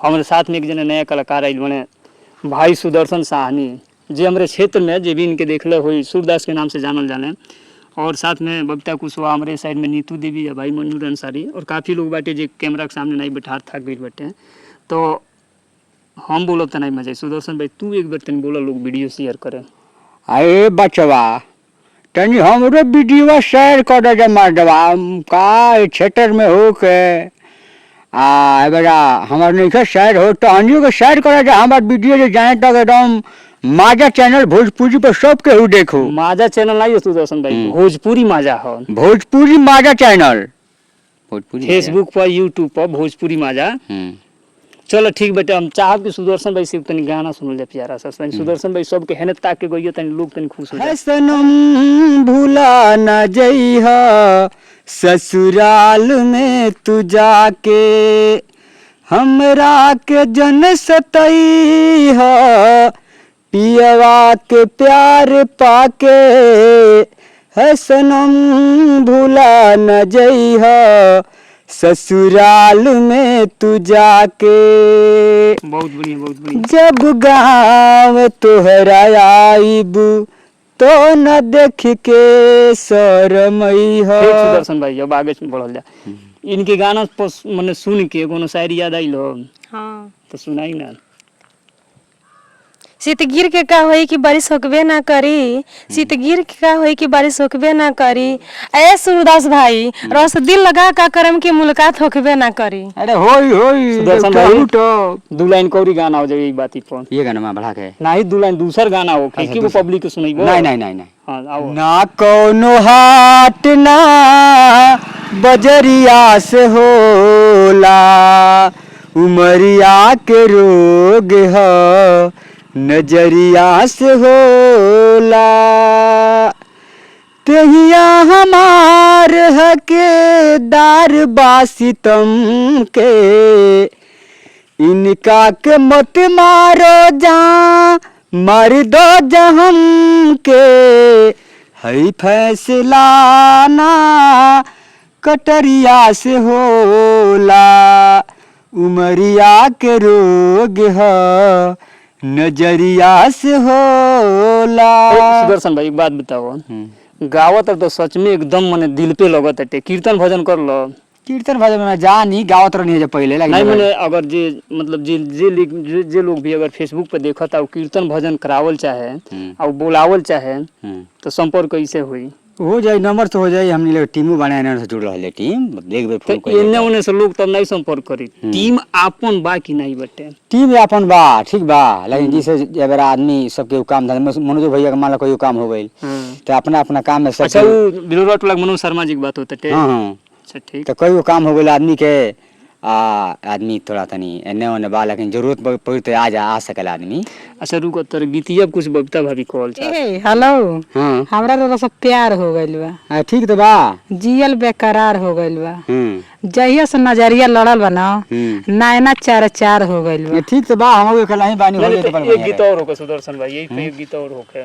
हमारे साथ में एक जना नया कलाकार आइल बने भाई सुदर्शन साहनी, जे हमारे क्षेत्र में जे भी इनके देखले हुई सूरदास के नाम से जानल जाने। और साथ में बबीता कुशवाहा, हमारे साइड में नीतू देवी है, भाई मंजूर अंसारी और काफ़ी लोग बाटे जो कैमरा के सामने नहीं बैठा थक गई बैठे। तो हम बोलब तो नहीं मजा। सुदर्शन भाई तू एक बार तनी बोला, लोग वीडियो शेयर करें। अरे बचवा तनी हमरो वीडियो शेयर कर दे मर्दवा का क्षेत्र में हो के बेटा हमार नहीं शेयर हो तो हम को शेयर कर दे। हमार वीडियो जो जाने तक एकदम माजा चैनल भोजपुरी पर सब केहू देखो। माजा चैनल नहीं है सुदर्शन भाई, भोजपुरी माजा हो, भोजपुरी माजा चैनल भोजपुरी फेसबुक पर यूट्यूब पर भोजपुरी माजा। चलो ठीक बेटे, हम चाहब कि सुदर्शन भाई से तनी गाना सुनल जाए प्यारा सा। सुदर्शन भाई सबके हेने ताक के गइयो तनी लोग तनी खुश हो जाए। सनम भूला न जइहा ससुराल में तू जाके, हमरा के जन सतइहा पियवा के प्यार पाके। है सनम भूला न जइहा ससुराल में तू जाके। बहुत बढ़िया बहुत बढ़िया। जब गाँव तोहरा आइब तो न देख के शरमइहा। सुदर्शन भाई अब आगे बढ़ल जा। इनके गाना मने सुन के कोनो शायरी याद आइल हो? हाँ तो सुनाई ना। शीत गिर के का होई कि बारिश होकबे ना करी, शीत गिर के का होई कि बारिश होकबे ना करी। ए सूरदास भाई रस दिल लगा का करम की मुलाकात होकबे ना करी। अरे होई सुदर्शन भाई तो दू लाइन कौरी गाना हो जाए एक बात पर। ये गाना बढ़ा के नहीं दू लाइन दूसर गाना हो कि वो पब्लिक के सुनाइबो। नहीं हां आओ ना कोनो हाट ना बजरिया से होला, उमरिया के रोग ह नजरिया से होला। तहिया हमार हकेदार बासितम के, इनका के मत मारो जा मार दो जहम के। है फैसला ना कटरिया से होला, उमरिया के रोग ह नजरिया से होला। सुदर्शन भाई एक बात बताओ, गावत तो सच में एकदम मने दिल पे लगत है। कीर्तन भजन कर लो। कीर्तन भजन में जानी गावत रहनी है पहले नहीं मैंने अगर जे मतलब जे लोग भी अगर फेसबुक पे देखता और कीर्तन भजन करावल चाहे और बोलावल चाहे तो संपर्क कैसे हुई? हो जाए नंबर तो हो जाए। हमने लोग टीमो बनाए से जुड़ रहा टीम देखबे फोन तो एने ओने से लोग तब नहीं संपर्क करी। टीम आपन बा कि नहीं बटे? टीम अपन बा ठीक बा, लेकिन जैसे अगर आदमी सबके काम धंधा मनोज भैया का मान लो कोई काम हो गई तो अपना अपना काम में सब। अच्छा वो बिलोरा टोला मनोज शर्मा जी की बात होता है। हां अच्छा ठीक। तो कोई काम हो गई आदमी के आदमी थोड़ा तनी एने ओने बा, लेकिन जरूरत पड़ी तो आ सकेला आदमी। अच्छा रुको तोर गीतिया कुछ बबीता भाभी कॉल छ। ए हेलो हां हमरा तो सब प्यार हो गइल बा। ठीक तो बा, जियल बेकरार हो गइल बा। जहिया से नजरिया लड़ल बा ना नैना चार चार हो गइल बा। ठीक तो बा, हम भी कल ही बानी हो गए तो एक गीत और होके सुदर्शन भाई, यही पे एक गीत और होके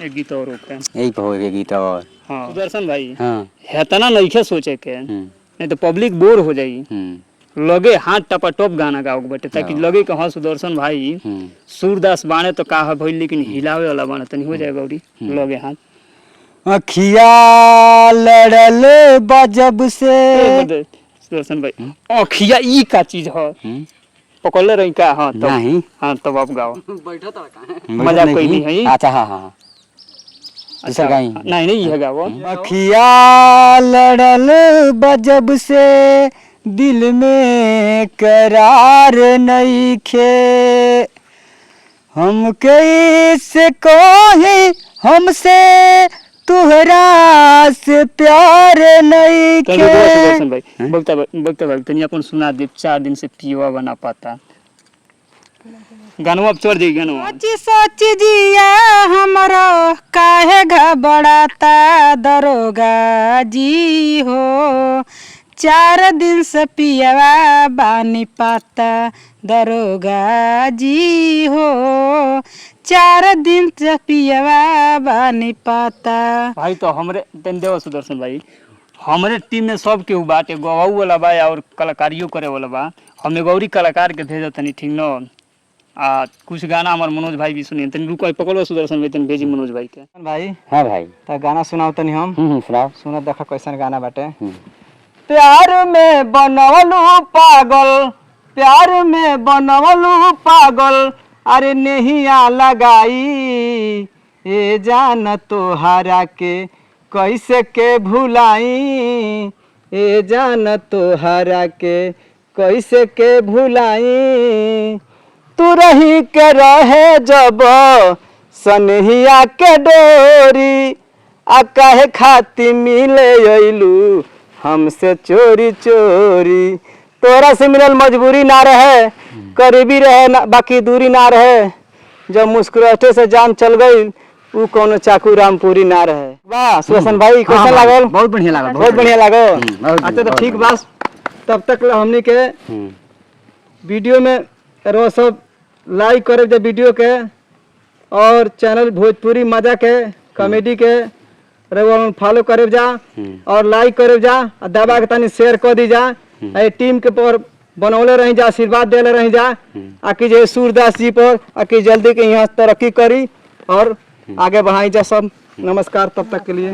एक गीत और होके यही पे होके गीत और। हां सुदर्शन भाई हां हेतना नइखे सोचे के, नहीं तो पब्लिक बोर हो जाई। लगे हाथ टपाटप गाना गाओ बटे ताकि लगे कि हाँ सुदर्शन भाई सूरदास बाणे तो का है भइल, लेकिन हिलावे वाला बाणे तनी हो जाएगा गौरी लगे हाथ। अखिया लड़ल बजब से सुदर्शन भाई अखिया ई का चीज है पकड़ले रही का? हां तो नहीं हां तब आप गाओ। बैठा था मजाक कोई नहीं है। अच्छा हां अच्छा गाई नहीं नहीं ये गाओ। अखिया लड़ल बजब से दिल में करार नइखे, हम कैसे कोई हमसे तुहरा से प्यार नइखे। सुदर्शन भाई बगता भाई तनी अपन सुना दे। 4 दिन से पियवा बना पाता गानवा अब चढ़ जाई गानवा। सोच जिया हमरो काहे घबराता दरोगा जी हो, 4 दिन से पियवा बानी पाता दरोगा जी हो, 4 दिन से पियवा बानी पाता। भाई तो हमरे तन देव सुदर्शन भाई हमरे टीम में सब केहू बाटे, गवाऊ वाला बा और कलाकारियों करे वाला बा। हम एगो औरी कलाकार के भेजो तनी ठीक न आ कुछ गाना हमार मनोज भाई भी सुनिए तनी रुको पकड़ो सुदर्शन भाई तनी भेजी मनोज भाई के। भाई हाँ भाई। त गाना सुनाओ तनी हम सुनाओ। सुना देखा कैसन गाना बाटे। प्यार में बनवलू पागल, प्यार में बनवलू पागल, अरे नहिया लगाई ए जान तोहरा के कैसे के भुलाई, ए जान तोहरा के कैसे के भुलाई। तू रही के रहे जब सनहिया के डोरी, आ काहे खाती मिले अइलू हमसे चोरी चोरी। तोरा से मिलल मजबूरी ना रहे, करीबी रहे ना बाकी दूरी ना रहे, जब मुस्कुराहटे से जान चल गई ऊ कोनो चाकू रामपुरी ना रहे। वाह सुदर्शन भाई कैसा लागल? बहुत बढ़िया लागल। बहुत बढ़िया लागल। बहुत अच्छा तो बढ़िया, ठीक बहुत बात, तब तक हमनी के वीडियो में रो सब लाइक करे दे वीडियो के, और चैनल भोजपुरी मजा के कॉमेडी के रे फॉलो करे जा और लाइक करे जा, और दबा के तनी शेयर कर दी जा। ए टीम के पर बनौले रही जा, आशीर्वाद देले रही जा, आकि जे सूरदास जी पर आकि जल्दी के यहाँ तरक्की करी और आगे बढ़ाई जा सब। नमस्कार तब तक के लिए।